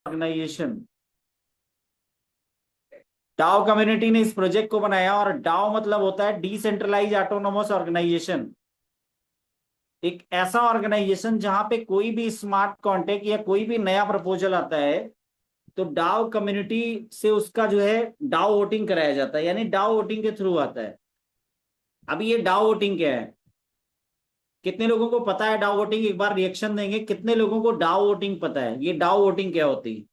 Organisation. Dow community ने इस project को बनाया, और डाओ मतलब होता है डिसेंट्रलाइज ऑटोनोमस ऑर्गेनाइजेशन। एक ऐसा ऑर्गेनाइजेशन जहां पे कोई भी स्मार्ट कॉन्ट्रैक्ट या कोई भी नया प्रपोजल आता है तो डाओ कम्युनिटी से उसका जो है डाओ वोटिंग कराया जाता है, यानी डाओ वोटिंग के थ्रू आता है। अभी ये डाओ वोटिंग क्या है? कितने लोगों को पता है डाउ वोटिंग? एक बार रिएक्शन देंगे, कितने लोगों को डाउ वोटिंग पता है? ये डाउ वोटिंग क्या होती है?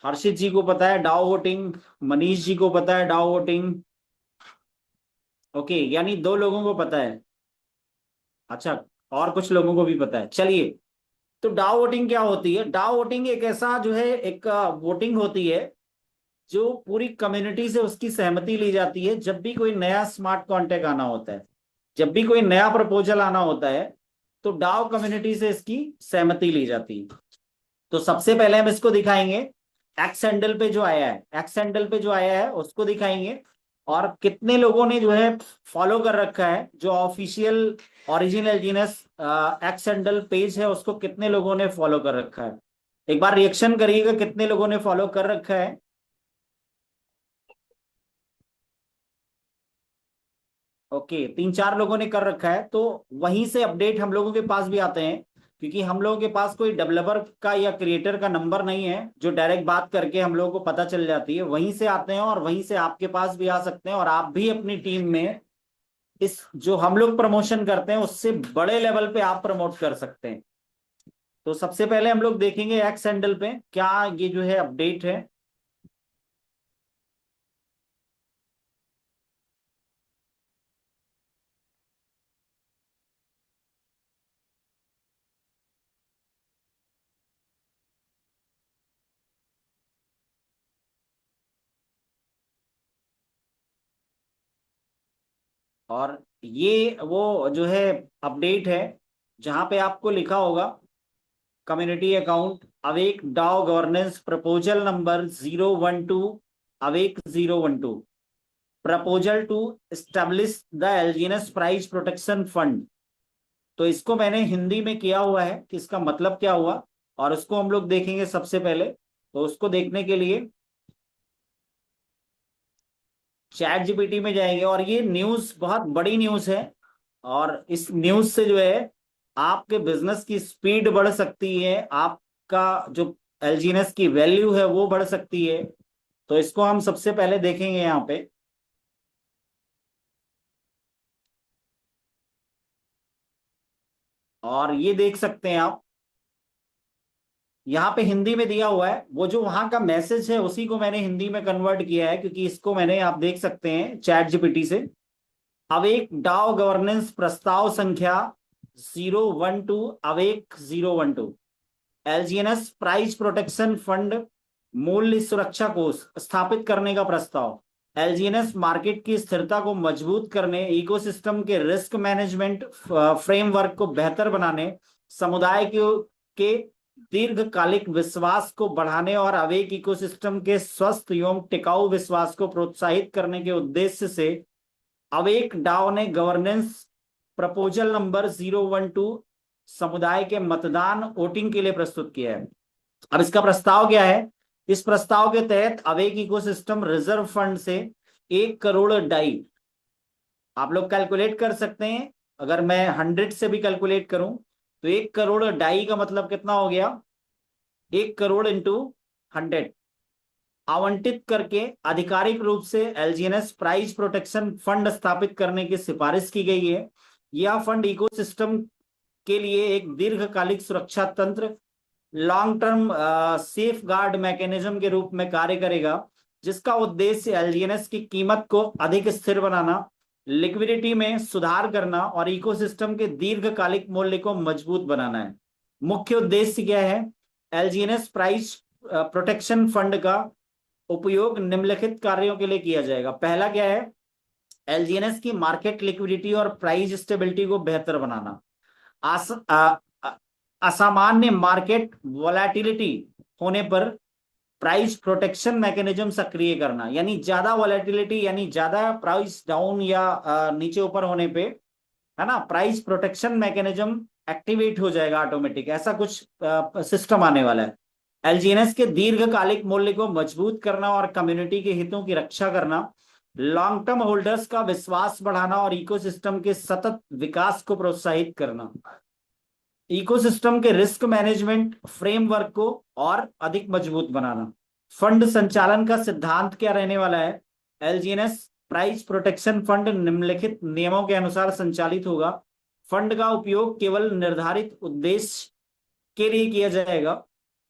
हर्षित जी को पता है डाउ वोटिंग, मनीष जी को पता है डाउ वोटिंग। ओके, यानी दो लोगों को पता है। अच्छा, और कुछ लोगों को भी पता है, चलिए। तो डाउ वोटिंग क्या होती है? डाउ वोटिंग एक ऐसा जो है एक वोटिंग होती है जो पूरी कम्युनिटी से उसकी सहमति ली जाती है जब भी कोई नया स्मार्ट कॉन्ट्रैक्ट आना होता है, जब भी कोई नया प्रपोजल आना होता है, तो डाउ कम्युनिटी से इसकी सहमति ली जाती है। तो सबसे पहले हम इसको दिखाएंगे, एक्स हैंडल पे जो आया है, एक्स हैंडल पे जो आया है उसको दिखाएंगे, और कितने लोगों ने जो है फॉलो कर रखा है, जो official original genus x handle page है उसको कितने लोगों ने फॉलो कर रखा है। एक बार रिएक्शन करिएगा, कितने लोगों ने फॉलो कर रखा है। ओके, तीन चार लोगों ने कर रखा है, तो वहीं से अपडेट हम लोगों के पास भी आते हैं, क्योंकि हम लोगों के पास कोई डेवलपर का या क्रिएटर का नंबर नहीं है जो डायरेक्ट बात करके हम लोगों को पता चल जाती है। वहीं से आते हैं और वहीं से आपके पास भी आ सकते हैं, और आप भी अपनी टीम में इस जो हम लोग प्रमोशन करते हैं उससे बड़े लेवल पे आप प्रमोट कर सकते हैं। तो सबसे पहले हम लोग देखेंगे एक्स हैंडल पे क्या ये जो है अपडेट है। और ये वो जो है अपडेट है जहां पे आपको लिखा होगा community account Awake DAO governance proposal number 012, Awake 012, proposal to establish the LGNS price protection fund. तो इसको मैंने हिंदी में किया हुआ है कि इसका मतलब क्या हुआ, और उसको हम लोग देखेंगे सबसे पहले। तो उसको देखने के लिए चैट जीपीटी में जाएंगे, और ये न्यूज बहुत बड़ी न्यूज है, और इस न्यूज से जो है आपके बिजनेस की स्पीड बढ़ सकती है, आपका जो एलजीएनएस की वैल्यू है वो बढ़ सकती है। तो इसको हम सबसे पहले देखेंगे यहाँ पे। और ये देख सकते हैं आप, यहाँ पे हिंदी में दिया हुआ है, वो जो वहां का मैसेज है उसी को मैंने हिंदी में कन्वर्ट किया है, क्योंकि इसको मैंने आप देख सकते हैं चैट जीपीटी से। अवेक डाओ गवर्नेंस प्रस्ताव संख्या 012, अवेक 012, एलजीएनएस प्राइस प्रोटेक्शन फंड, मूल्य सुरक्षा कोष स्थापित करने का प्रस्ताव, एलजीएनएस मार्केट की स्थिरता को मजबूत करने, इकोसिस्टम के रिस्क मैनेजमेंट फ्रेमवर्क को बेहतर बनाने, समुदाय के दीर्घकालिक विश्वास को बढ़ाने और अवेक इकोसिस्टम के स्वस्थ एवं टिकाऊ विश्वास को प्रोत्साहित करने के उद्देश्य से अवेक डाओ ने गवर्नेंस प्रपोजल नंबर 012 समुदाय के मतदान वोटिंग के लिए प्रस्तुत किया है। अब इसका प्रस्ताव क्या है? इस प्रस्ताव के तहत अवेक इकोसिस्टम रिजर्व फंड से 1 करोड़ डाई, आप लोग कैलकुलेट कर सकते हैं, अगर मैं 100 से भी कैलकुलेट करूं तो 1 करोड़ डाई का मतलब कितना हो गया? 1 करोड़ इंटू 100 आवंटित करके आधिकारिक रूप से एलजीएनएस प्राइस प्रोटेक्शन फंड स्थापित करने की सिफारिश की गई है। यह फंड इकोसिस्टम के लिए एक दीर्घकालिक सुरक्षा तंत्र, long term safe guard mechanism के रूप में कार्य करेगा, जिसका उद्देश्य एलजीएनएस की कीमत को अधिक स्थिर बनाना, लिक्विडिटी में सुधार करना और इकोसिस्टम के दीर्घकालिक मूल्य को मजबूत बनाना है। मुख्य उद्देश्य क्या है? एलजीएनएस प्राइस प्रोटेक्शन फंड का उपयोग निम्नलिखित कार्यों के लिए किया जाएगा। पहला क्या है? एलजीएनएस की मार्केट लिक्विडिटी और प्राइस स्टेबिलिटी को बेहतर बनाना, असामान्य मार्केट वोलेटिलिटी होने पर प्राइस प्रोटेक्शन मैकेनिज्म सक्रिय करना, यानी ज्यादा वोलेटिलिटी यानी ज्यादा प्राइस डाउन या नीचे ऊपर होने पे, है ना, प्राइस प्रोटेक्शन मैकेनिज्म एक्टिवेट हो जाएगा ऑटोमेटिक, ऐसा कुछ सिस्टम आने वाला है। एलजीएनएस के दीर्घकालिक मूल्य को मजबूत करना और कम्युनिटी के हितों की रक्षा करना, लॉन्ग टर्म होल्डर्स का विश्वास बढ़ाना और इकोसिस्टम के सतत विकास को प्रोत्साहित करना, इकोसिस्टम के रिस्क मैनेजमेंट फ्रेमवर्क को और अधिक मजबूत बनाना। फंड संचालन का सिद्धांत क्या रहने वाला है? एलजीएनएस प्राइस प्रोटेक्शन फंड निम्नलिखित नियमों के अनुसार संचालित होगा। फंड का उपयोग केवल निर्धारित उद्देश्य के लिए किया जाएगा।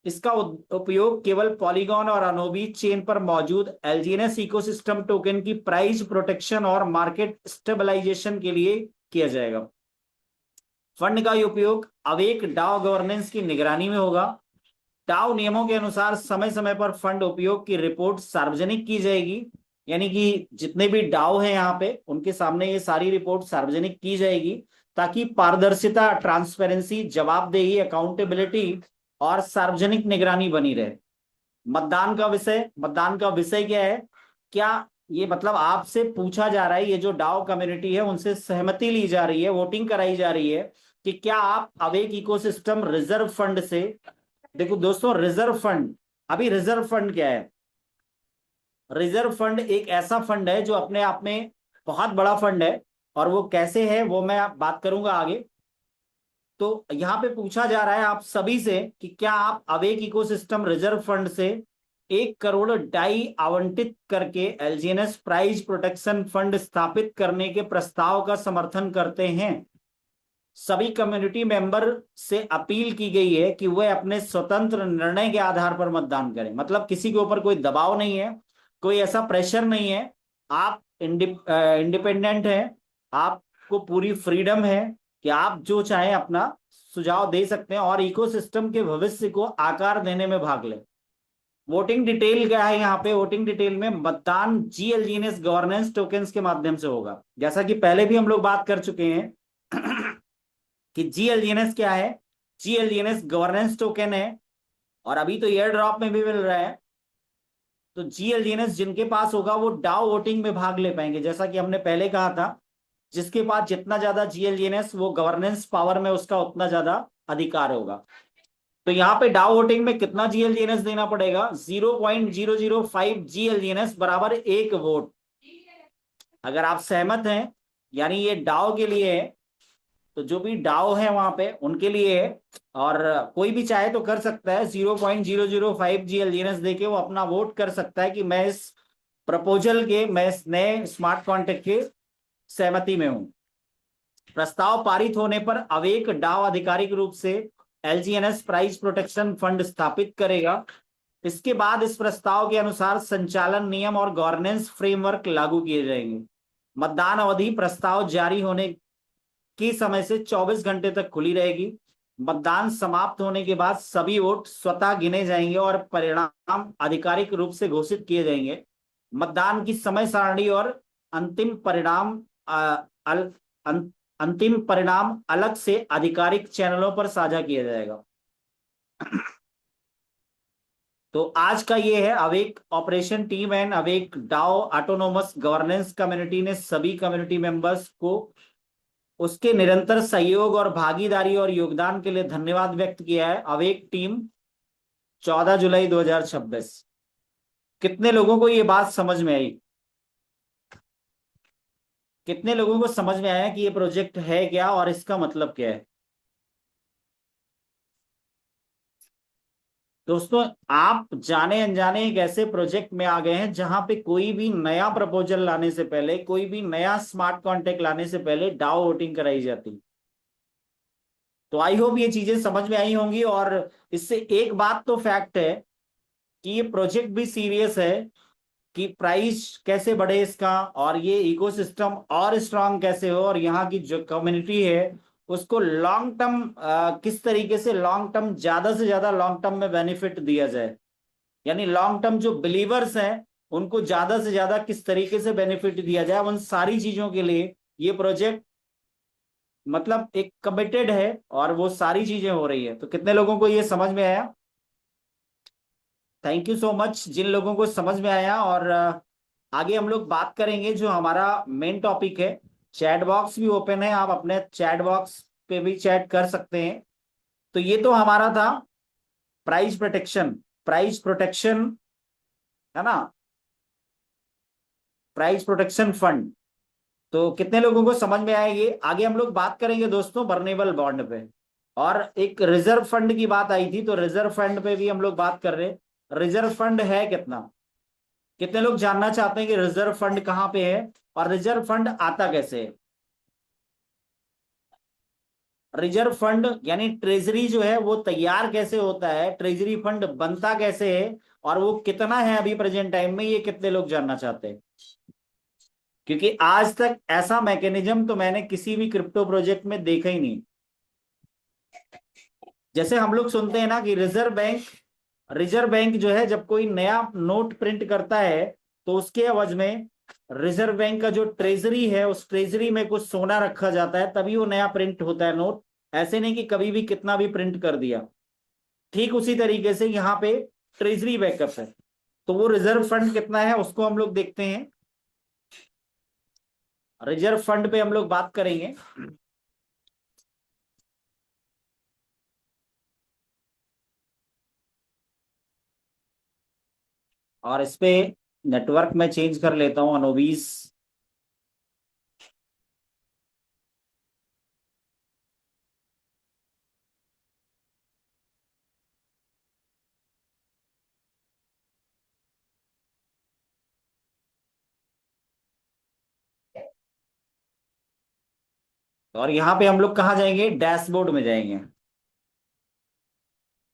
इसका उपयोग केवल पॉलीगॉन और अनोबी चेन पर मौजूद एलजीएनएस इकोसिस्टम टोकन की प्राइस प्रोटेक्शन और मार्केट स्टेबलाइजेशन के लिए किया जाएगा। फंड का उपयोग अवेक डाओ गवर्नेंस की निगरानी में होगा। डाओ नियमों के अनुसार समय समय पर फंड उपयोग की रिपोर्ट सार्वजनिक की जाएगी, यानी कि जितने भी डाओ हैं यहाँ पे उनके सामने ये सारी रिपोर्ट सार्वजनिक की जाएगी, ताकि पारदर्शिता, ट्रांसपेरेंसी, जवाबदेही, अकाउंटेबिलिटी और सार्वजनिक निगरानी बनी रहे। मतदान का विषय क्या है? क्या ये मतलब आपसे पूछा जा रहा है, ये जो डाओ कम्युनिटी है उनसे सहमति ली जा रही है, वोटिंग कराई जा रही है कि क्या आप अवेक इकोसिस्टम रिजर्व फंड से, देखो दोस्तों रिजर्व फंड, अभी रिजर्व फंड क्या है? रिजर्व फंड एक ऐसा फंड है जो अपने आप में बहुत बड़ा फंड है, और वो कैसे है वो मैं बात करूंगा आगे। तो यहाँ पे पूछा जा रहा है आप सभी से कि क्या आप अवेक इकोसिस्टम रिजर्व फंड से 1 करोड़ डाई आवंटित करके एलजीएनएस प्राइज प्रोटेक्शन फंड स्थापित करने के प्रस्ताव का समर्थन करते हैं? सभी कम्युनिटी मेंबर से अपील की गई है कि वह अपने स्वतंत्र निर्णय के आधार पर मतदान करें। मतलब किसी के ऊपर कोई दबाव नहीं है, कोई ऐसा प्रेशर नहीं है, आप इंडिपेंडेंट हैं, आपको पूरी फ्रीडम है कि आप जो चाहें अपना सुझाव दे सकते हैं और इकोसिस्टम के भविष्य को आकार देने में भाग लें। वोटिंग डिटेल क्या है? यहाँ पे वोटिंग डिटेल में मतदान जीएलजीएनएस गवर्नेंस टोकन्स के माध्यम से होगा। जैसा कि पहले भी हम लोग बात कर चुके हैं कि जीएलजीएनएस क्या है? जीएलजीएनएस गवर्नेंस टोकन है, और अभी तो एयर ड्रॉप में भी मिल रहा है। तो जीएलजीएनएस जिनके पास होगा वो डाउ वोटिंग में भाग ले पाएंगे। जैसा कि हमने पहले कहा था, जिसके पास जितना ज्यादा जीएलजीएनएस, वो गवर्नेंस पावर में उसका उतना ज्यादा अधिकार होगा। तो यहाँ पे डाउ वोटिंग में कितना जीएलजीएनएस देना पड़ेगा? 0.005 जीएलजीएनएस बराबर 1 वोट। अगर आप सहमत हैं, यानी ये डाओ के लिए है, तो जो भी डाओ है वहां पे उनके लिए है, और कोई भी चाहे तो कर सकता है 0.005 जीएलजीएनएस देके वो अपना वोट कर सकता है कि मैं इस प्रपोजल के, मैं इस नए स्मार्ट कॉन्ट्रैक्ट के सहमति में हूं। प्रस्ताव पारित होने पर अवेक डाओ आधिकारिक रूप से एलजीएनएस प्राइस प्रोटेक्शन फंड स्थापित करेगा। इसके बाद इस प्रस्ताव के अनुसार संचालन नियम और गवर्नेंस फ्रेमवर्क लागू किए जाएंगे। मतदान अवधि प्रस्ताव जारी होने के समय से 24 घंटे तक खुली रहेगी। मतदान समाप्त होने के बाद सभी वोट स्वतः गिने जाएंगे और परिणाम आधिकारिक रूप से घोषित किए जाएंगे। मतदान की समय सारणी और अंतिम परिणाम अंतिम परिणाम अलग से आधिकारिक चैनलों पर साझा किया जाएगा। तो आज का ये है Awake operation team and Awake DAO autonomous governance community ने सभी कम्युनिटी मेंबर्स को उसके निरंतर सहयोग और भागीदारी और योगदान के लिए धन्यवाद व्यक्त किया है। अवेक टीम 14 जुलाई 2026। कितने लोगों को ये बात समझ में आई? कितने लोगों को समझ में आया कि ये प्रोजेक्ट है क्या और इसका मतलब क्या है? दोस्तों, आप जाने अनजाने एक ऐसे प्रोजेक्ट में आ गए हैं जहां पे कोई भी नया प्रपोजल लाने से पहले, कोई भी नया स्मार्ट कॉन्ट्रैक्ट लाने से पहले डाओ वोटिंग कराई जाती। तो आई होप ये चीजें समझ में आई होंगी। और इससे एक बात तो फैक्ट है कि ये प्रोजेक्ट भी सीरियस है कि प्राइस कैसे बढ़े इसका, और ये इकोसिस्टम और स्ट्रांग कैसे हो, और यहाँ की जो कम्युनिटी है उसको लॉन्ग टर्म किस तरीके से लॉन्ग टर्म, ज्यादा से ज्यादा लॉन्ग टर्म में बेनिफिट दिया जाए। यानी लॉन्ग टर्म जो बिलीवर्स हैं उनको ज्यादा से ज्यादा किस तरीके से बेनिफिट दिया जाए, उन सारी चीजों के लिए ये प्रोजेक्ट मतलब एक कमिटेड है, और वो सारी चीजें हो रही है। तो कितने लोगों को ये समझ में आया? थैंक यू सो मच जिन लोगों को समझ में आया। और आगे हम लोग बात करेंगे जो हमारा मेन टॉपिक है। चैट बॉक्स भी ओपन है, आप अपने चैट बॉक्स पे भी चैट कर सकते हैं। तो ये तो हमारा था प्राइस प्रोटेक्शन। प्राइस प्रोटेक्शन है ना, प्राइस प्रोटेक्शन फंड। तो कितने लोगों को समझ में आया ये? आगे हम लोग बात करेंगे दोस्तों वर्नेबल बॉन्ड पे। और एक रिजर्व फंड की बात आई थी, तो रिजर्व फंड पे भी हम लोग बात कर रहे हैं। रिजर्व फंड है कितना? कितने लोग जानना चाहते हैं कि रिजर्व फंड कहाँ पे है और रिजर्व फंड आता कैसे है? रिजर्व फंड यानी ट्रेजरी जो है वो तैयार कैसे होता है, ट्रेजरी फंड बनता कैसे है, और वो कितना है अभी प्रेजेंट टाइम में, ये कितने लोग जानना चाहते हैं? क्योंकि आज तक ऐसा मैकेनिज्म तो मैंने किसी भी क्रिप्टो प्रोजेक्ट में देखा ही नहीं। जैसे हम लोग सुनते हैं ना कि रिजर्व बैंक जो है जब कोई नया नोट प्रिंट करता है तो उसके एवज में रिजर्व बैंक का जो ट्रेजरी है उस ट्रेजरी में कुछ सोना रखा जाता है, तभी वो नया प्रिंट होता है नोट। ऐसे नहीं कि कभी भी कितना भी प्रिंट कर दिया। ठीक उसी तरीके से यहाँ पे ट्रेजरी बैकअप है। तो वो रिजर्व फंड कितना है उसको हम लोग देखते हैं। रिजर्व फंड पे हम लोग बात करेंगे। और इस पे नेटवर्क में चेंज कर लेता हूं अनोबीज। और यहाँ पे हम लोग कहाँ जाएंगे? डैशबोर्ड में जाएंगे।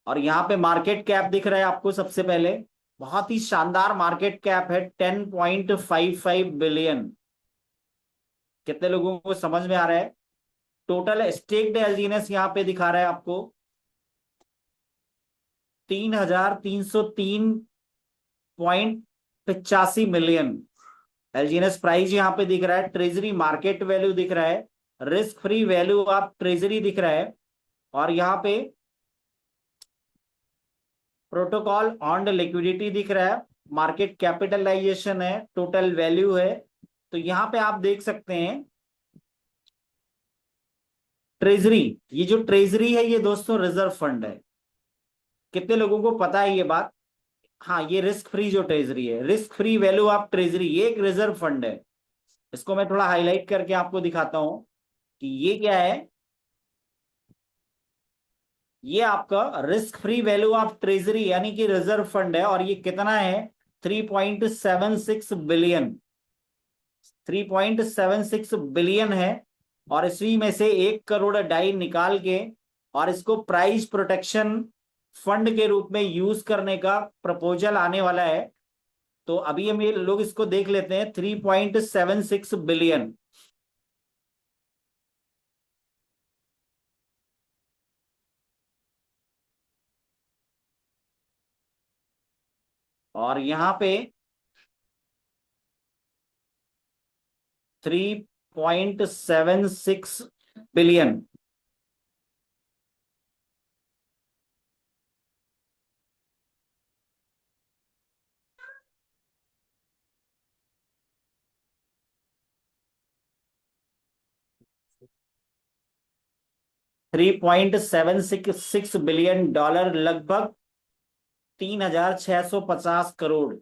और यहाँ पे मार्केट कैप दिख रहा है आपको सबसे पहले। बहुत ही शानदार मार्केट कैप है, 10.55 बिलियन। कितने लोगों को समझ में आ रहा है? टोटल स्टेक्ड एलजीनेस यहाँ पे दिखा रहा है आपको 3,303.85 मिलियन। एलजीएनएस प्राइस यहाँ पे दिख रहा है, ट्रेजरी मार्केट वैल्यू दिख रहा है, risk free value of treasury दिख रहा है, और यहाँ पे प्रोटोकॉल ऑन लिक्विडिटी दिख रहा है, मार्केट कैपिटलाइजेशन है, टोटल वैल्यू है। तो यहाँ पे आप देख सकते हैं ट्रेजरी। ये जो ट्रेजरी है ये दोस्तों रिजर्व फंड है। कितने लोगों को पता है ये बात? हाँ, ये रिस्क फ्री जो ट्रेजरी है, risk free value of treasury, ये एक रिजर्व फंड है। इसको मैं थोड़ा हाईलाइट करके आपको दिखाता हूं कि ये क्या है। ये आपका risk free value of treasury यानी कि रिजर्व फंड है, और ये कितना है? 3.76 बिलियन। 3.76 बिलियन है। और इसी में से 1 करोड़ डाई निकाल के और इसको प्राइस प्रोटेक्शन फंड के रूप में यूज करने का प्रपोजल आने वाला है। तो अभी हम ये लोग इसको देख लेते हैं, 3.76 बिलियन। और यहाँ पे 3.76 बिलियन। 3.76 बिलियन डॉलर, लगभग 3,650 करोड़।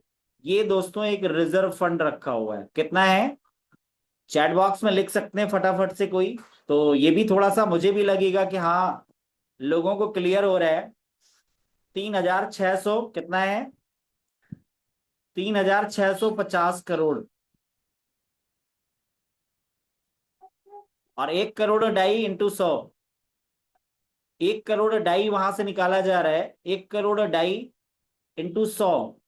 ये दोस्तों एक रिजर्व फंड रखा हुआ है। कितना है? चैट बॉक्स में लिख सकते हैं फटाफट से कोई। तो ये भी थोड़ा सा मुझे भी लगेगा कि हाँ लोगों को क्लियर हो रहा है। 3,600 कितना है? 3,650 करोड़। और 1 crore Dai into 100। 1 crore Dai वहां से निकाला जा रहा है, 1 करोड़ डाई इंटू 100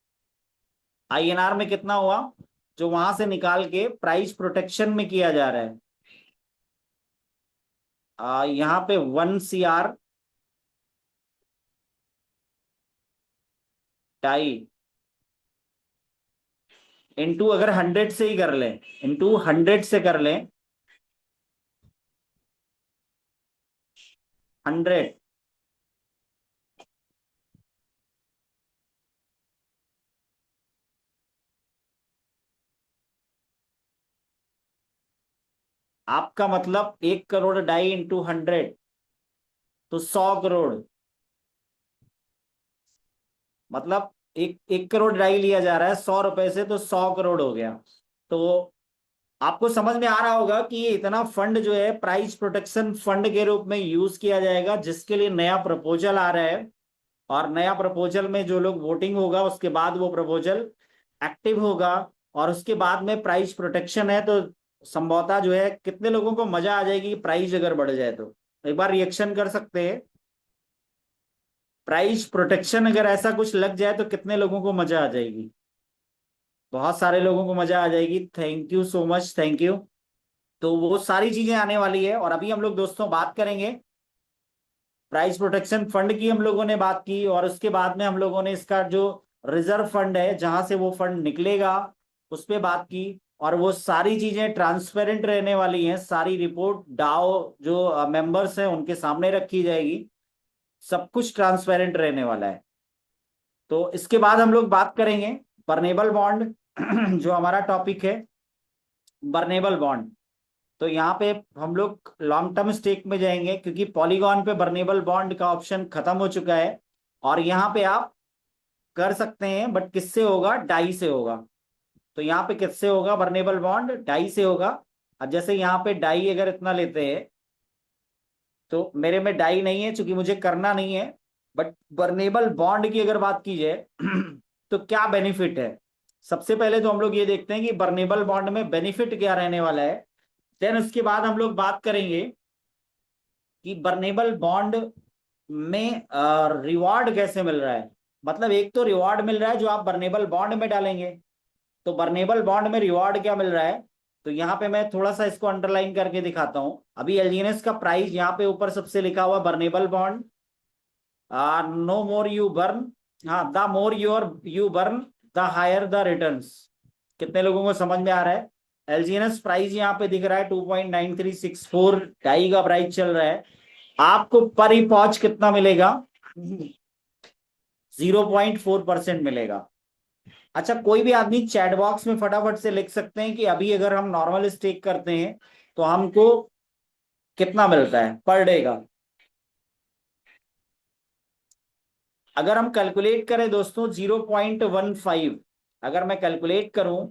आईएनआर में कितना हुआ, जो वहां से निकाल के प्राइस प्रोटेक्शन में किया जा रहा है। यहाँ पे 1 CR डाई इंटू, अगर 100 से ही कर लें, इंटू 100 से कर लें, 100। आपका मतलब 1 करोड़ डाई इंटू 100 तो 100 करोड़। मतलब एक 1 करोड़ डाई लिया जा रहा है 100 रुपए से, तो 100 करोड़ हो गया। तो आपको समझ में आ रहा होगा कि ये इतना फंड जो है प्राइस प्रोटेक्शन फंड के रूप में यूज किया जाएगा, जिसके लिए नया प्रपोजल आ रहा है। और नया प्रपोजल में जो लोग वोटिंग होगा उसके बाद वो प्रपोजल एक्टिव होगा। और उसके बाद में प्राइस प्रोटेक्शन है, तो संभवतः जो है कितने लोगों को मजा आ जाएगी प्राइस अगर बढ़ जाए तो। एक बार रिएक्शन कर सकते हैं। प्राइस प्रोटेक्शन अगर ऐसा कुछ लग जाए तो कितने लोगों को मजा आ जाएगी? बहुत सारे लोगों को मजा आ जाएगी। Thank you so much, thank you. तो वो सारी चीजें आने वाली है। और अभी हम लोग दोस्तों बात करेंगे प्राइस प्रोटेक्शन फंड की, हम लोगों ने बात की। और उसके बाद में हम लोगों ने इसका जो रिजर्व फंड है जहां से वो फंड निकलेगा उस पे बात की। और वो सारी चीजें ट्रांसपेरेंट रहने वाली हैं, सारी रिपोर्ट डाओ जो मेंबर्स हैं उनके सामने रखी जाएगी। सब कुछ ट्रांसपेरेंट रहने वाला है। तो इसके बाद हम लोग बात करेंगे बर्नेबल बॉन्ड जो हमारा टॉपिक है, बर्नेबल बॉन्ड। तो यहाँ पे हम लोग लॉन्ग टर्म स्टेक में जाएंगे, क्योंकि पॉलीगॉन पे बर्नेबल बॉन्ड का ऑप्शन खत्म हो चुका है। और यहाँ पे आप कर सकते हैं, बट किससे होगा? डाई से होगा। तो यहाँ पे किससे होगा बर्नेबल बॉन्ड? डाई से होगा। अब जैसे यहाँ पे डाई अगर इतना लेते हैं, तो मेरे में डाई नहीं है चूंकि मुझे करना नहीं है। बट बर्नेबल बॉन्ड की अगर बात की जाए तो क्या बेनिफिट है? सबसे पहले तो हम लोग ये देखते हैं कि बर्नेबल बॉन्ड में बेनिफिट क्या रहने वाला है। देन उसके बाद हम लोग बात करेंगे कि बर्नेबल बॉन्ड में रिवॉर्ड कैसे मिल रहा है। मतलब एक तो रिवॉर्ड मिल रहा है जो आप बर्नेबल बॉन्ड में डालेंगे। तो बर्नेबल बॉन्ड में रिवॉर्ड क्या मिल रहा है? तो यहाँ पे मैं थोड़ा सा इसको अंडरलाइन करके दिखाता हूं। अभी एलजीएनएस का प्राइस यहाँ पे ऊपर सबसे लिखा हुआ burnable bond, no more you burn, हाँ, the more you burn the higher the returns. कितने लोगों को समझ में आ रहा है? एलजीएनएस प्राइस यहाँ पे दिख रहा है 2.9364 डाई का प्राइस चल रहा है। आपको पर ही पहुंच कितना मिलेगा? 0.4% मिलेगा। अच्छा, कोई भी आदमी चैट बॉक्स में फटाफट से लिख सकते हैं कि अभी अगर हम नॉर्मल स्टेक करते हैं तो हमको कितना मिलता है पर डे का। अगर हम कैलकुलेट करें दोस्तों 0.15, अगर मैं कैलकुलेट करूं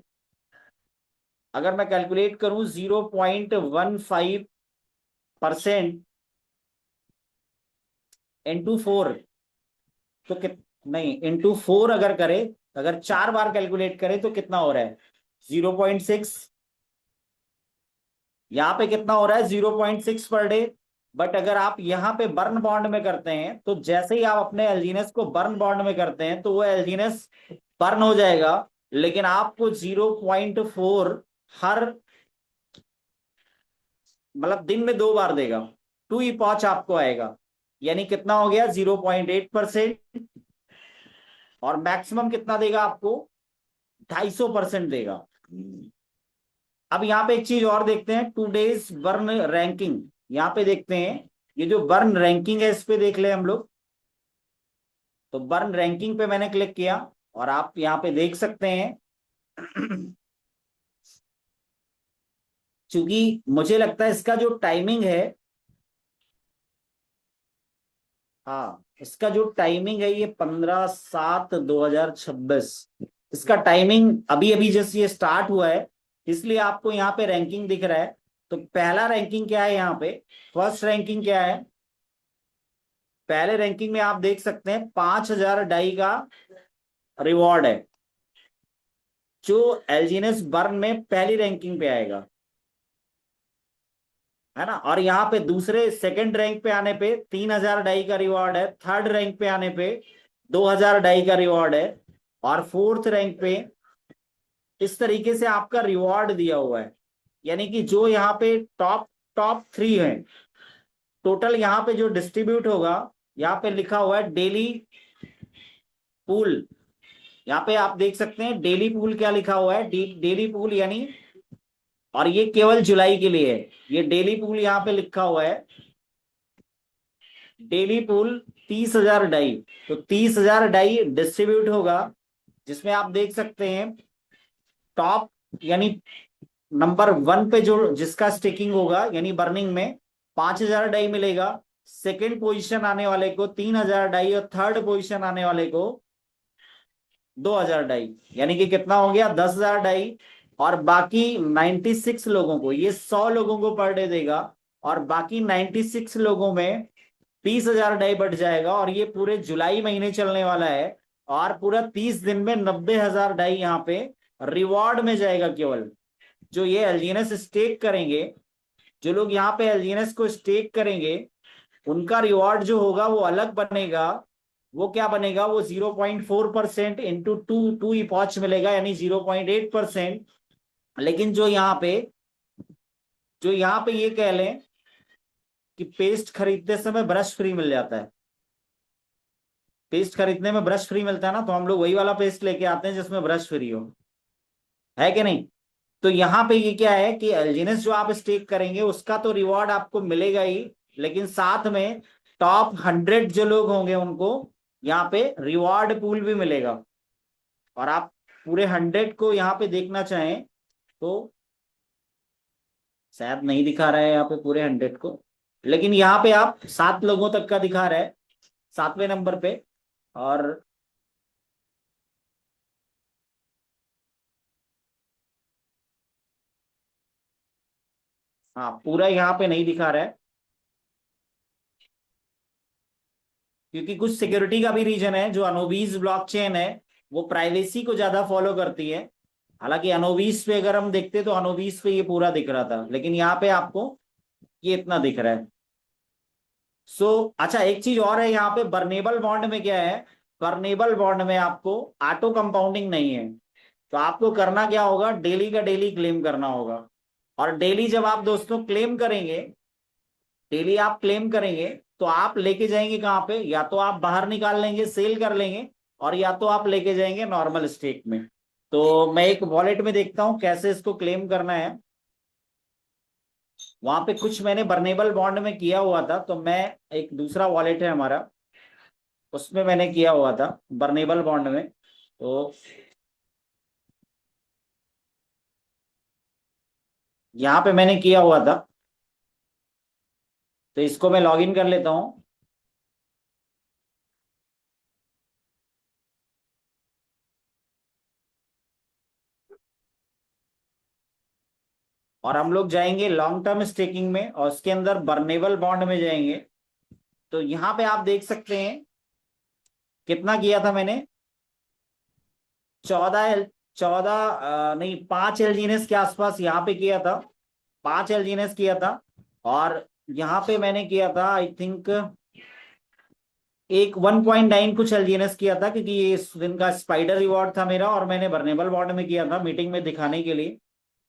अगर मैं कैलकुलेट करूं 0.15% इंटू 4, तो नहीं, इंटू 4 अगर करे, अगर 4 बार कैलकुलेट करें तो कितना हो रहा है? 0.6। यहाँ पे कितना हो रहा है? 0.6 पर डे। बट अगर आप यहाँ पे बर्न बॉन्ड में करते हैं, तो जैसे ही आप अपने एल्जीनस को बर्न बॉन्ड में करते हैं तो वो एल्जीनस बर्न हो जाएगा। लेकिन आपको 0.4 हर, मतलब दिन में 2 बार देगा। 2 ही पॉच आपको आएगा। यानी कितना हो गया? 0.8%। और मैक्सिमम कितना देगा आपको? 250% देगा। अब यहाँ पे एक चीज और देखते हैं, 2 डेज बर्न रैंकिंग। यहाँ पे देखते हैं, ये जो बर्न रैंकिंग है इस पे देख ले हम लोग। तो बर्न रैंकिंग पे मैंने क्लिक किया और आप यहाँ पे देख सकते हैं क्योंकि मुझे लगता है इसका जो टाइमिंग है, हाँ, इसका जो टाइमिंग है ये 15/7/2026। इसका टाइमिंग अभी अभी जैसे ये स्टार्ट हुआ है, इसलिए आपको यहाँ पे रैंकिंग दिख रहा है। तो पहला रैंकिंग क्या है यहाँ पे? फर्स्ट रैंकिंग क्या है? पहले रैंकिंग में आप देख सकते हैं 5,000 डाई का रिवॉर्ड है, जो एलजीएनएस बर्न में पहली रैंकिंग पे आएगा, है ना। और यहाँ पे दूसरे सेकंड रैंक पे आने पे 3,000 डाई का रिवॉर्ड है। थर्ड रैंक पे आने पे 2,000 डाई का रिवॉर्ड है। और फोर्थ रैंक पे इस तरीके से आपका रिवॉर्ड दिया हुआ है। यानी कि जो यहाँ पे टॉप टॉप 3 है, टोटल यहाँ पे जो डिस्ट्रीब्यूट होगा, यहाँ पे लिखा हुआ है डेली पूल। यहाँ पे आप देख सकते हैं डेली पूल क्या लिखा हुआ है, डेली पूल यानी, और ये केवल जुलाई के लिए है। ये डेली पूल यहाँ पे लिखा हुआ है, डेली पूल 30,000 डाई। तो 30,000 डाई डिस्ट्रीब्यूट होगा, जिसमें आप देख सकते हैं टॉप यानी नंबर 1 पे जो जिसका स्टेकिंग होगा यानी बर्निंग में 5,000 डाई मिलेगा, सेकेंड पोजीशन आने वाले को 3,000 डाई, और थर्ड पोजीशन आने वाले को 2,000 डाई, यानी कि कितना हो गया 10,000 डाई। और बाकी 96 लोगों को, ये 100 लोगों को पर डे देगा, और बाकी 96 लोगों में 30,000 डाई बढ़ जाएगा, और ये पूरे जुलाई महीने चलने वाला है। और पूरा 30 दिन में 90,000 डाई यहाँ पे रिवॉर्ड में जाएगा। केवल जो ये एलजीएनएस स्टेक करेंगे, जो लोग यहाँ पे एलजीएनएस को स्टेक करेंगे, उनका रिवॉर्ड जो होगा वो अलग बनेगा। वो क्या बनेगा, वो 0.4% इंटू टू टू इपॉच मिलेगा, यानी 0.8%। लेकिन जो यहाँ पे ये कह लें कि पेस्ट खरीदते समय ब्रश फ्री मिल जाता है। पेस्ट खरीदने में ब्रश फ्री मिलता है ना, तो हम लोग वही वाला पेस्ट लेके आते हैं जिसमें ब्रश फ्री हो, है कि नहीं। तो यहाँ पे ये क्या है कि एलजीएनएस जो आप स्टेक करेंगे उसका तो रिवॉर्ड आपको मिलेगा ही, लेकिन साथ में टॉप 100 जो लोग होंगे उनको यहाँ पे रिवॉर्ड पूल भी मिलेगा। और आप पूरे 100 को यहाँ पे देखना चाहें तो शायद नहीं दिखा रहा है यहाँ पे पूरे 100 को, लेकिन यहाँ पे आप 7 लोगों तक का दिखा रहा है, 7वें नंबर पे। और हाँ, पूरा यहाँ पे नहीं दिखा रहा है, क्योंकि कुछ सिक्योरिटी का भी रीजन है। जो अनोबीज ब्लॉकचेन है वो प्राइवेसी को ज्यादा फॉलो करती है। हालांकि अनोबीस पे अगर हम देखते तो अनोबीस पे ये पूरा दिख रहा था, लेकिन यहाँ पे आपको ये इतना दिख रहा है। सो अच्छा, एक चीज और है यहाँ पे, बर्नेबल बॉन्ड में क्या है, बर्नेबल बॉन्ड में आपको ऑटो कंपाउंडिंग नहीं है। तो आपको करना क्या होगा, डेली का डेली क्लेम करना होगा। और डेली जब आप दोस्तों क्लेम करेंगे, डेली आप क्लेम करेंगे, तो आप लेके जाएंगे कहाँ पे, या तो आप बाहर निकाल लेंगे, सेल कर लेंगे, और या तो आप लेके जाएंगे नॉर्मल स्टेक में। तो मैं एक वॉलेट में देखता हूँ कैसे इसको क्लेम करना है। वहां पे कुछ मैंने बर्नेबल बॉन्ड में किया हुआ था, तो मैं, एक दूसरा वॉलेट है हमारा, उसमें मैंने किया हुआ था बर्नेबल बॉन्ड में। तो यहाँ पे मैंने किया हुआ था, तो इसको मैं लॉगिन कर लेता हूँ। और हम लोग जाएंगे लॉन्ग टर्म स्टेकिंग में, और उसके अंदर बर्नेबल बॉन्ड में जाएंगे। तो यहाँ पे आप देख सकते हैं कितना किया था मैंने, 14 नहीं, 5 एलजीएनएस के आसपास यहाँ पे किया था, 5 एलजीएनएस किया था। और यहाँ पे मैंने किया था आई थिंक एक 1.9 कुछ एलजीएनएस किया था, क्योंकि ये इस दिन का स्पाइडर रिवॉर्ड था मेरा, और मैंने बर्नेबल बॉन्ड में किया था मीटिंग में दिखाने के लिए।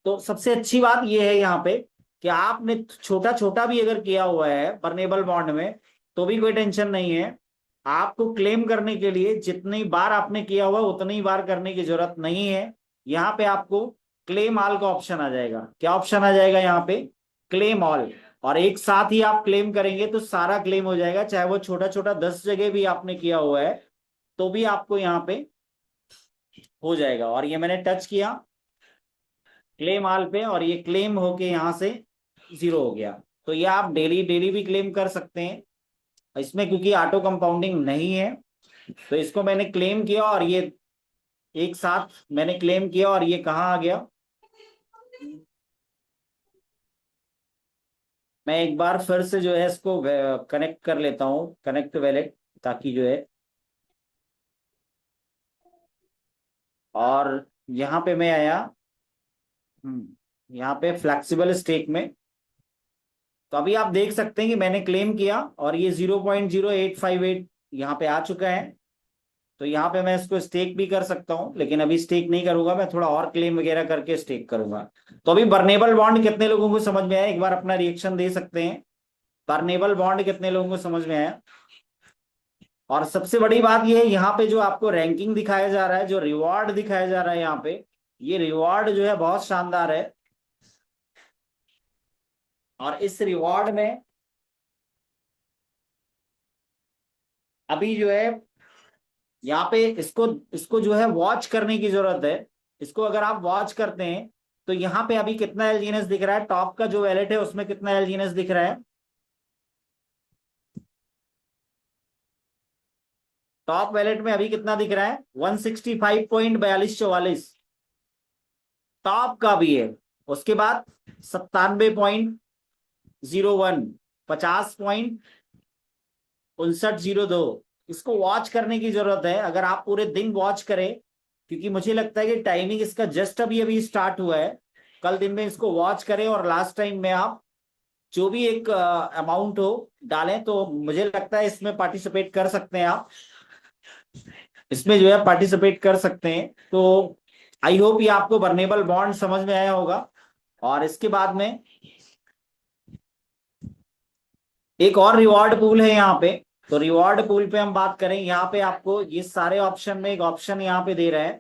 तो सबसे अच्छी बात ये है यहाँ पे कि आपने छोटा छोटा भी अगर किया हुआ है बर्नेबल बॉन्ड में, तो भी कोई टेंशन नहीं है। आपको क्लेम करने के लिए जितनी बार आपने किया हुआ उतनी ही बार करने की जरूरत नहीं है। यहाँ पे आपको क्लेम ऑल का ऑप्शन आ जाएगा। क्या ऑप्शन आ जाएगा यहाँ पे, क्लेम ऑल। और एक साथ ही आप क्लेम करेंगे तो सारा क्लेम हो जाएगा, चाहे वो छोटा छोटा 10 जगह भी आपने किया हुआ है तो भी आपको यहाँ पे हो जाएगा। और ये मैंने टच किया क्लेम ऑल पे, और ये क्लेम होके यहाँ से 0 हो गया। तो ये आप डेली डेली भी क्लेम कर सकते हैं। इसमें क्योंकि ऑटो कंपाउंडिंग नहीं है, तो इसको मैंने क्लेम किया, और ये एक साथ मैंने क्लेम किया, और ये कहाँ आ गया। मैं एक बार फिर से जो है इसको कनेक्ट कर लेता हूँ, कनेक्ट वैलेट, ताकि जो है, और यहाँ पे मैं आया, यहाँ पे फ्लेक्सिबल स्टेक में। तो अभी आप देख सकते हैं कि मैंने क्लेम किया और ये 0.0858 यहाँ पे आ चुका है। तो यहाँ पे मैं इसको स्टेक भी कर सकता हूँ, लेकिन अभी स्टेक नहीं करूंगा, मैं थोड़ा और क्लेम वगैरह करके स्टेक करूंगा। तो अभी बर्नेबल बॉन्ड कितने लोगों को समझ में आया, एक बार अपना रिएक्शन दे सकते हैं। बर्नेबल बॉन्ड कितने लोगों को समझ में आया। और सबसे बड़ी बात यह है, यहाँ पे जो आपको रैंकिंग दिखाया जा रहा है, जो रिवॉर्ड दिखाया जा रहा है यहाँ पे, ये रिवॉर्ड जो है बहुत शानदार है। और इस रिवॉर्ड में अभी जो है यहाँ पे इसको इसको जो है वॉच करने की जरूरत है। इसको अगर आप वॉच करते हैं तो यहाँ पे अभी कितना एलजीएनएस दिख रहा है, टॉप का जो वैलेट है उसमें कितना एलजीएनएस दिख रहा है? टॉप वैलेट में अभी कितना दिख रहा है? 165.4244 टॉप का भी है। उसके बाद 97.01, 50.5902। इसको वॉच करने की जरूरत है, अगर आप पूरे दिन वॉच करें, क्योंकि मुझे लगता है कि टाइमिंग इसका जस्ट अभी अभी स्टार्ट हुआ है। कल दिन में इसको वॉच करें और लास्ट टाइम में आप जो भी एक अमाउंट हो डालें, तो मुझे लगता है इसमें पार्टिसिपेट कर सकते हैं आप, इसमें जो है पार्टिसिपेट कर सकते हैं। तो आई होप ये आपको वर्नेबल बॉन्ड समझ में आया होगा। और इसके बाद में एक और रिवॉर्ड पूल है यहाँ पे। तो रिवॉर्ड पूल पे हम बात करें, यहाँ पे आपको ये सारे ऑप्शन में एक ऑप्शन यहाँ पे दे रहा है।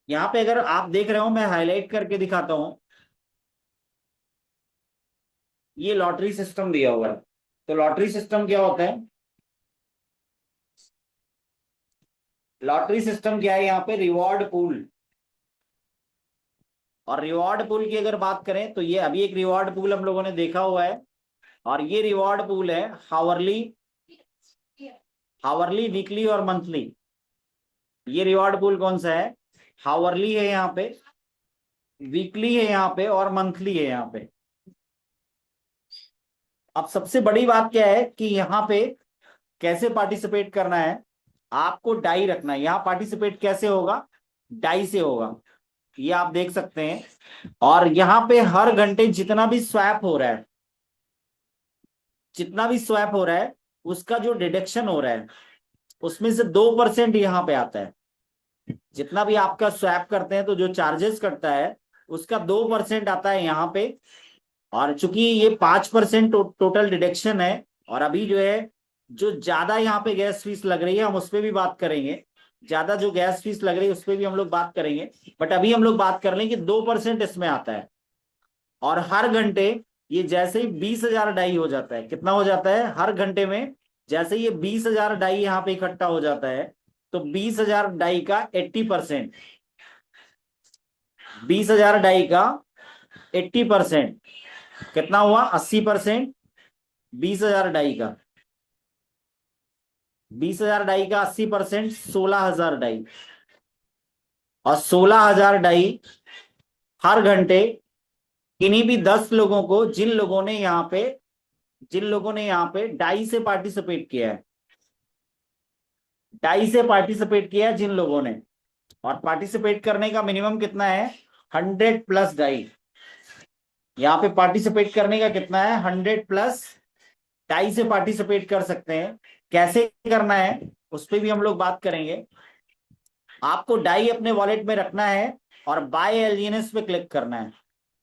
यहाँ पे अगर आप देख रहे हो, मैं हाईलाइट करके दिखाता हूँ, ये लॉटरी सिस्टम दिया हुआ है। तो लॉटरी सिस्टम क्या होता है? लॉटरी सिस्टम क्या है? यहाँ पे रिवॉर्ड पूल। और रिवॉर्ड पूल की अगर बात करें तो ये अभी एक रिवॉर्ड पूल हम लोगों ने देखा हुआ है। और ये रिवॉर्ड पूल है हावरली, हावरली, वीकली और मंथली। ये रिवॉर्ड पूल कौन सा है? हावरली है यहाँ पे, वीकली है यहाँ पे और मंथली है यहाँ पे। अब सबसे बड़ी बात क्या है कि यहाँ पे कैसे पार्टिसिपेट करना है, आपको डाई रखना है। यहाँ पार्टिसिपेट कैसे होगा? डाई से होगा, ये आप देख सकते हैं। और यहाँ पे हर घंटे जितना भी स्वैप हो रहा है, जितना भी स्वैप हो रहा है उसका जो डिडक्शन हो रहा है उसमें से 2% यहाँ पे आता है। जितना भी आपका स्वैप करते हैं तो जो चार्जेस कटता है उसका 2% आता है यहाँ पे। और चूंकि ये 5% टोटल डिडक्शन है, और अभी जो है जो ज्यादा यहाँ पे गैस फीस लग रही है हम उस पर भी बात करेंगे, ज्यादा जो गैस फीस लग रही है उस पर भी हम लोग बात करेंगे। बट अभी हम लोग बात कर लें कि 2% इसमें आता है। और हर घंटे ये जैसे ही 20,000 डाई हो जाता है, कितना हो जाता है हर घंटे में? जैसे ये 20,000 डाई यहाँ पे इकट्ठा हो जाता है, तो 20,000 डाई का 80%, 20,000 डाई का 80% कितना हुआ? 80%। 20,000 डाई का, 20,000 डाई का 80%, 16,000 डाई। और 16,000 डाई हर घंटे किन्हीं भी 10 लोगों को, जिन लोगों ने यहाँ पे डाई से पार्टिसिपेट किया है, डाई से पार्टिसिपेट किया है जिन लोगों ने, और पार्टिसिपेट करने का मिनिमम कितना है? 100+ डाई। यहाँ पे पार्टिसिपेट करने का कितना है? 100+ डाई से पार्टिसिपेट कर सकते हैं। कैसे करना है उस पर भी हम लोग बात करेंगे। आपको डाई अपने वॉलेट में रखना है और बाय एलजीएनएस पे क्लिक करना है।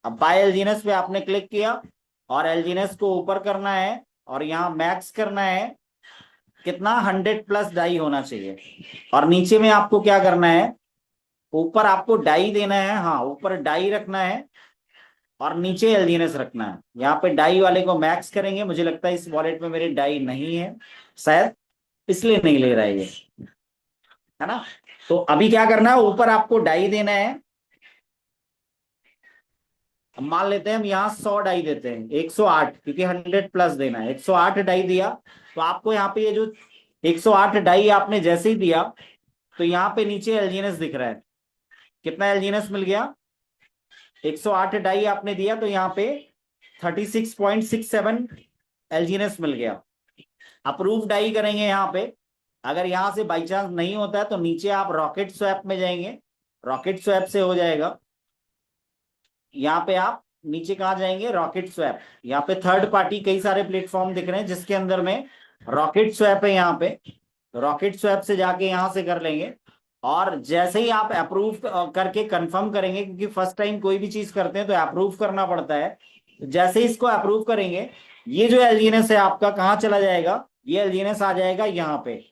अब बाय एलजीएनएस पे आपने क्लिक किया और एलजीएनएस को ऊपर करना है और यहाँ मैक्स करना है, कितना? 100+ डाई होना चाहिए। और नीचे में आपको क्या करना है? ऊपर आपको डाई देना है, हाँ ऊपर डाई रखना है और नीचे एलजीएनएस रखना है। यहाँ पे डाई वाले को मैक्स करेंगे, मुझे लगता है इस वॉलेट में मेरे डाई नहीं है शायद, इसलिए नहीं ले रहा है ये, है ना। तो अभी क्या करना है? ऊपर आपको डाई देना है। अब मान लेते हैं हम यहाँ 100 डाई देते हैं, 108, क्योंकि 100+ देना है। 108 डाई दिया तो आपको यहाँ पे ये जो 108 डाई आपने जैसे ही दिया तो यहाँ पे नीचे एलजीएनएस दिख रहा है। कितना एलजीएनएस मिल गया? 108 डाई आपने दिया तो यहाँ पे 36.67 एलजीएनएस मिल गया। अप्रूव डाई करेंगे यहाँ पे। अगर यहाँ से बाई चांस नहीं होता है तो नीचे आप रॉकेट स्वैप में जाएंगे, रॉकेट स्वैप से हो जाएगा। यहाँ पे आप नीचे कहाँ जाएंगे? Rocket swap. यहाँ पे थर्ड पार्टी कई सारे प्लेटफॉर्म दिख रहे हैं जिसके अंदर में रॉकेट स्वैप है। यहाँ पे रॉकेट स्वैप से जाके यहाँ से कर लेंगे। और जैसे ही आप अप्रूव करके कंफर्म करेंगे, क्योंकि फर्स्ट टाइम कोई भी चीज करते हैं तो अप्रूव करना पड़ता है, तो जैसे ही इसको अप्रूव करेंगे ये जो एलजीएनएस है आपका कहाँ चला जाएगा? ये एलजीएनएस आ जाएगा यहाँ पे,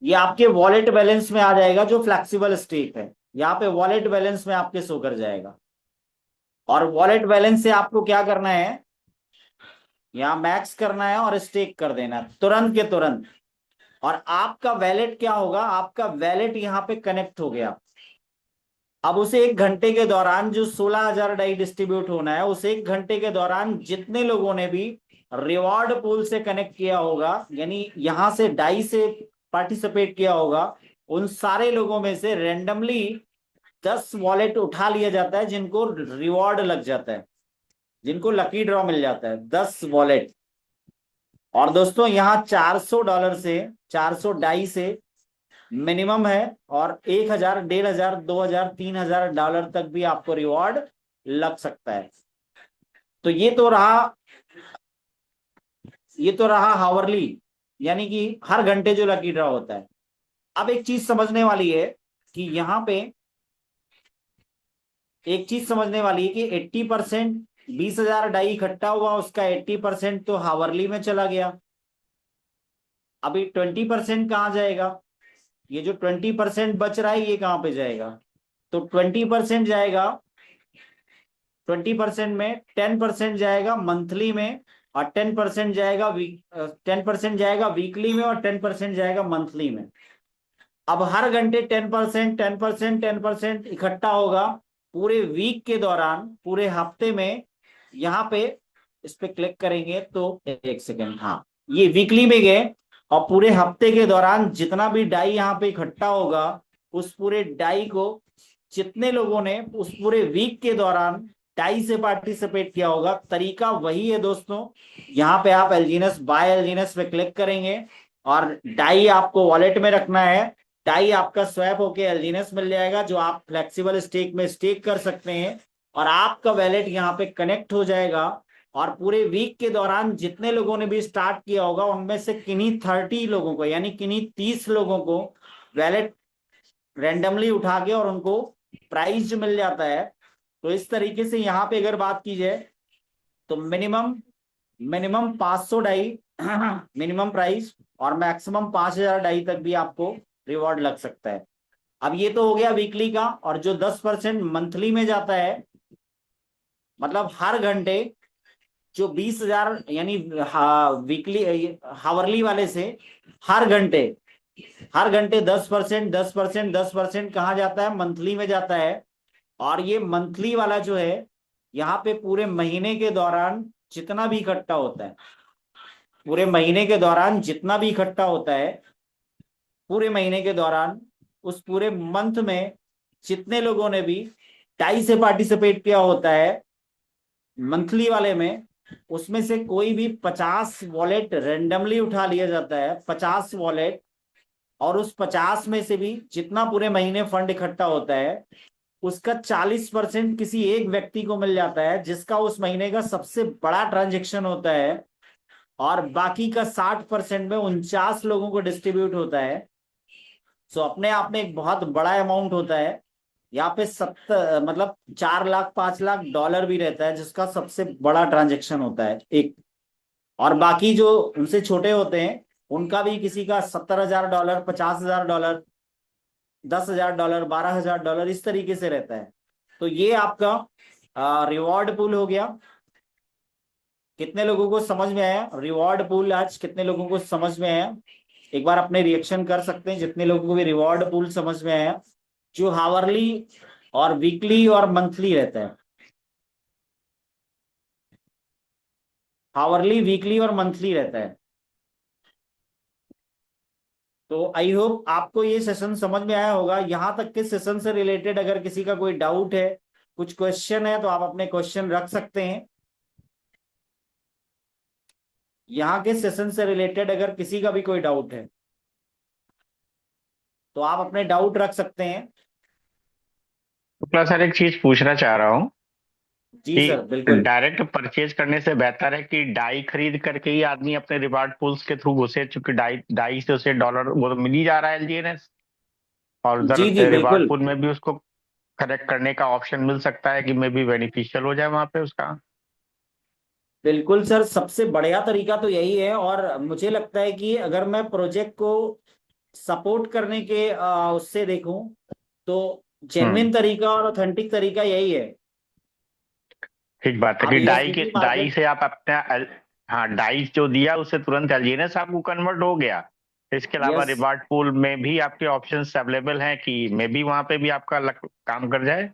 ये आपके वॉलेट बैलेंस में आ जाएगा जो फ्लेक्सिबल स्टेक है। यहाँ पे वॉलेट बैलेंस में आपके शो कर जाएगा। और वॉलेट बैलेंस से आपको क्या करना है? यहाँ मैक्स करना है और स्टेक कर देना है तुरंत के तुरंत। और आपका वैलेट क्या होगा, आपका वैलेट यहाँ पे कनेक्ट हो गया। अब उसे 1 घंटे के दौरान जो 16,000 डाई डिस्ट्रीब्यूट होना है, उस 1 घंटे के दौरान जितने लोगों ने भी रिवॉर्ड पूल से कनेक्ट किया होगा, यानी यहां से डाई से पार्टिसिपेट किया होगा, उन सारे लोगों में से रेंडमली 10 वॉलेट उठा लिया जाता है, जिनको रिवॉर्ड लग जाता है, जिनको लकी ड्रॉ मिल जाता है 10 वॉलेट। और दोस्तों यहाँ $400 से, 400 डाई से मिनिमम है, और 1,000, 1,500, 2,000, $3,000 तक भी आपको रिवॉर्ड लग सकता है। तो ये तो रहा हावरली, यानी कि हर घंटे जो लकी ड्रॉ होता है। अब एक चीज समझने वाली है कि यहाँ पे एक चीज समझने वाली है कि 80%, 20,000 डाई इकट्ठा हुआ, उसका 80% तो हावरली में चला गया। अभी 20% कहाँ जाएगा, ये जो 20% बच रहा है ये कहाँ पे जाएगा, तो 20% जाएगा, 20% में 10% जाएगा मंथली में, और 10% जाएगा वीकली में, और 10% जाएगा मंथली में। अब हर घंटे 10%, 10%, 10% इकट्ठा होगा पूरे वीक के दौरान, पूरे हफ्ते में। यहाँ पे इस पे क्लिक करेंगे तो 1 सेकेंड, हाँ, ये वीकली में गए, और पूरे हफ्ते के दौरान जितना भी डाई यहाँ पे इकट्ठा होगा, उस पूरे डाई को जितने लोगों ने उस पूरे वीक के दौरान डाई से पार्टिसिपेट किया होगा, तरीका वही है दोस्तों। यहाँ पे आप एलजीनस, बाय एलजीनस पे क्लिक करेंगे, और डाई आपको वॉलेट में रखना है। डाई आपका स्वैप होके एलजीनस मिल जाएगा, जो आप फ्लेक्सिबल स्टेक में स्टेक कर सकते हैं, और आपका वैलेट यहाँ पे कनेक्ट हो जाएगा। और पूरे वीक के दौरान जितने लोगों ने भी स्टार्ट किया होगा, उनमें से किन्हीं 30 लोगों को, यानी किन्हीं 30 लोगों को वैलेट रैंडमली उठा के और उनको प्राइज जो मिल जाता है। तो इस तरीके से यहाँ पे अगर बात की जाए, तो minimum minimum 500 Dai minimum price, और मैक्सिमम 5,000 डाई तक भी आपको रिवॉर्ड लग सकता है। अब ये तो हो गया वीकली का, और जो 10% मंथली में जाता है, मतलब हर घंटे जो 20,000, यानी वीकली हावरली वाले से हर घंटे 10%, 10%, 10% कहाँ जाता है, मंथली में जाता है। और ये मंथली वाला जो है, यहाँ पे पूरे महीने के दौरान जितना भी इकट्ठा होता है, पूरे महीने के दौरान जितना भी इकट्ठा होता है, पूरे महीने के दौरान उस पूरे मंथ में जितने लोगों ने भी टाई से पार्टिसिपेट किया होता है मंथली वाले में, उसमें से कोई भी 50 वॉलेट रेंडमली उठा लिया जाता है, 50 वॉलेट। और उस 50 में से भी जितना पूरे महीने फंड इकट्ठा होता है, उसका 40% किसी एक व्यक्ति को मिल जाता है, जिसका उस महीने का सबसे बड़ा ट्रांजेक्शन होता है। और बाकी का 60% में 49 लोगों को डिस्ट्रीब्यूट होता है। सो अपने आप में एक बहुत बड़ा अमाउंट होता है। यहाँ पे 4 लाख, 5 लाख डॉलर भी रहता है, जिसका सबसे बड़ा ट्रांजेक्शन होता है एक। और बाकी जो उनसे छोटे होते हैं, उनका भी किसी का $70,000, $50,000, $10,000, $12,000, इस तरीके से रहता है। तो ये आपका रिवॉर्ड पूल हो गया। कितने लोगों को समझ में आया रिवॉर्ड पूल, आज कितने लोगों को समझ में आया? एक बार अपने रिएक्शन कर सकते हैं जितने लोगों को भी रिवॉर्ड पूल समझ में आया, जो हावरली और वीकली और मंथली रहता है। हावरली, वीकली और मंथली रहता है। तो आई होप आपको ये सेशन समझ में आया होगा। यहां तक के सेशन से रिलेटेड अगर किसी का कोई डाउट है, कुछ क्वेश्चन है, तो आप अपने क्वेश्चन रख सकते हैं। यहाँ के सेशन से रिलेटेड अगर किसी का भी कोई डाउट है, तो आप अपने डाउट रख सकते हैं। तो प्लस सर एक चीज पूछना चाह रहा हूँ जी सर, कि बिल्कुल। डायरेक्ट परचेज करने से बेहतर है कि डाई खरीद करके ही आदमी अपने रिवार्ड पूल्स के थ्रू घुसे, चूंकि डाई डाई से उसे डॉलर वो तो मिल ही जा रहा है एलजीएनएस, और उधर जी जी, रिवार्ड बिल्कुल पूल में भी उसको करेक्ट करने का ऑप्शन मिल सकता है कि मे भी बेनिफिशियल हो जाए वहां पे उसका। बिल्कुल सर, सबसे बढ़िया तरीका तो यही है। और मुझे लगता है कि अगर मैं प्रोजेक्ट को सपोर्ट करने के उससे देखूं, तो हम्म। जेन्युइन तरीका और ऑथेंटिक तरीका यही है। ठीक बात है कि अभी डाई के एसडीपी डाई मार्केट, से आप अपना हाँ, डाइस जो दिया उससे तुरंत एलजीएनएस आपको कन्वर्ट हो गया। इसके अलावा यस, रिवार्ड पूल में भी आपके ऑप्शंस अवेलेबल हैं कि मे बी वहां पे भी आपका काम कर जाए।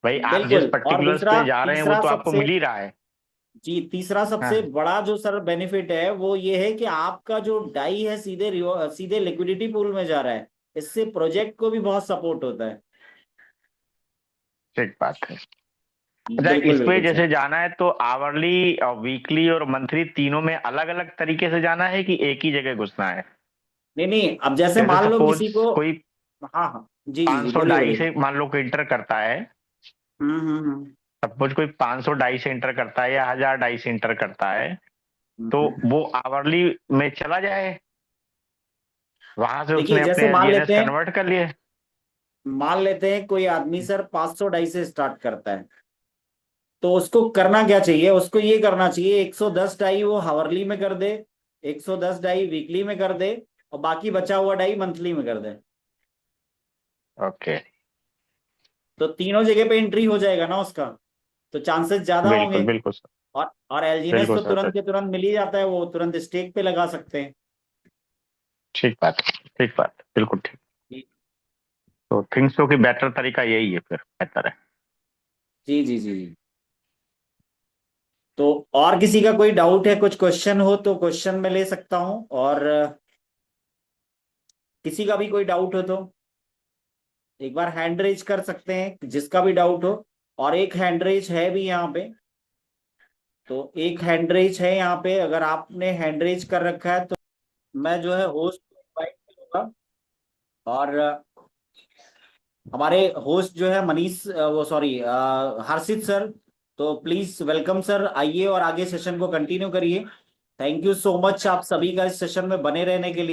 भाई आप जिस बिल्कुल। और पर्टिकुलर्स दूसरा, पे जा रहे हैं वो तीसरा तो आपको सबसे, मिल ही रहा है। जी तीसरा सबसे हाँ, बड़ा जो सर बेनिफिट है वो ये है कि आपका जो डाई है सीधे सीधे लिक्विडिटी पूल में जा रहा है। इससे प्रोजेक्ट को भी बहुत सपोर्ट होता है। ठीक बात है। अच्छा, बिल्कुल इस पे बिल्कुल सर। जैसे जाना है तो आवरली और वीकली और मंथली तीनों में अलग अलग तरीके से जाना है कि एक ही जगह घुसना है? नहीं नहीं, अब जैसे जैसे मान लो सपोज किसी को, कोई हाँ हाँ, जी जी जी, 500 बोलिए डाई बोलिए। से मान लो कोई इंटर करता है। हम्म। सपोज कोई 500 डाई से इंटर करता है या 1000 डाई से इंटर करता है, तो हम्म। वो आवरली में चला जाए, वहां से देखिए उसने अपने जैसे एलजीएनएस कन्वर्ट कर लिए। मान लेते हैं कोई आदमी सर 500 डाई से स्टार्ट करता है, तो उसको करना क्या चाहिए? उसको ये करना चाहिए 110 डाई वो हावरली में कर दे, 110 डाई वीकली में कर दे, और बाकी बचा हुआ डाई मंथली में कर दे। ओके। तो तीनों जगह पे एंट्री हो जाएगा ना उसका, तो चांसेस ज्यादा बिल्कुल होंगे। बिल्कुल सर। और एलजीनेस बिल्कुल तो सर। तुरंत के तुरंत मिल ही जाता है, वो तुरंत स्टेक पे लगा सकते हैं। ठीक बात है, ठीक बात है, बिल्कुल ठीक। जी तो थिंग्स तो कि बेटर तरीका यही है, फिर बेहतर है। जी जी जी जी। तो और किसी का कोई डाउट है, कुछ क्वेश्चन हो तो क्वेश्चन में ले सकता हूँ, और किसी का भी कोई डाउट हो तो एक बार हैंड रेज कर सकते हैं, जिसका भी डाउट हो। और एक हैंड रेज है भी यहाँ पे, तो एक हैंड रेज है यहाँ पे, अगर आपने हैंड रेज कर रखा है तो मैं जो है होस्ट को इनवाइट करूंगा। और हमारे होस्ट जो है मनीष, वो सॉरी, हर्षित सर, तो प्लीज वेलकम सर, आइए और आगे सेशन को कंटिन्यू करिए। थैंक यू सो मच आप सभी का इस सेशन में बने रहने के लिए।